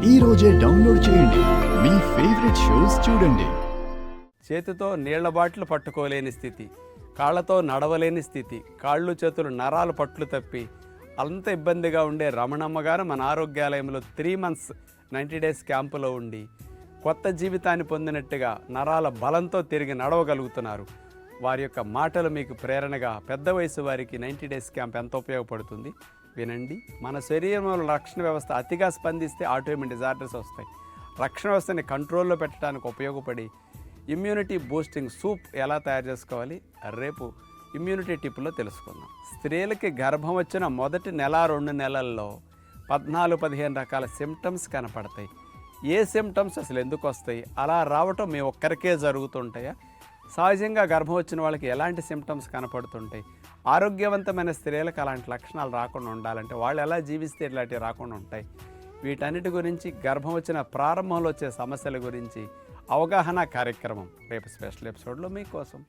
ఈ రోజే డౌన్లోడ్ చేయండి, మీ ఫేవరెట్ షోస్ చూడండి. చేతితో నీళ్ల బాటిల్ పట్టుకోలేని స్థితి, కాళ్లతో నడవలేని స్థితి, కాళ్ళు చేతులు నరాలు పట్లు తప్పి అంత ఇబ్బందిగా ఉండే రమణమ్మ గారు మన ఆరోగ్యాలయంలో 3 months 90 days క్యాంపులో ఉండి కొత్త జీవితాన్ని పొందినట్టుగా నరాల బలంతో తిరిగి నడవగలుగుతున్నారు. వారి యొక్క మాటలు మీకు ప్రేరణగా పెద్ద వయసు వారికి 90 days క్యాంప్ ఎంత ఉపయోగపడుతుంది వినండి. మన శరీరంలో రక్షణ వ్యవస్థ అతిగా స్పందిస్తే ఆటోఇమ్యూన్ డిజార్డర్స్ వస్తాయి. రక్షణ వ్యవస్థని కంట్రోల్లో పెట్టడానికి ఉపయోగపడి ఇమ్యూనిటీ బూస్టింగ్ సూప్ ఎలా తయారు చేసుకోవాలి రేపు ఇమ్యూనిటీ టిప్లో తెలుసుకుందాం. స్త్రీలకి గర్భం వచ్చిన మొదటి నెల 2 నెలల్లో 14-15 రకాల సిమ్టమ్స్ కనపడతాయి. ఏ సిమ్టమ్స్ అసలు ఎందుకు వస్తాయి, అలా రావటం మీ ఒక్కరికే జరుగుతుంటాయా, సహజంగా గర్భం వచ్చిన వాళ్ళకి ఎలాంటి సిమ్టమ్స్ కనపడుతుంటాయి, ఆరోగ్యవంతమైన స్త్రీలకు అలాంటి లక్షణాలు రాకుండా ఉండాలంటే వాళ్ళు ఎలా జీవిస్తే ఇలాంటివి రాకుండా ఉంటాయి, వీటన్నిటి గురించి గర్భం వచ్చిన ప్రారంభంలో వచ్చే సమస్యల గురించి అవగాహన కార్యక్రమం రేపు స్పెషల్ ఎపిసోడ్లో మీకోసం.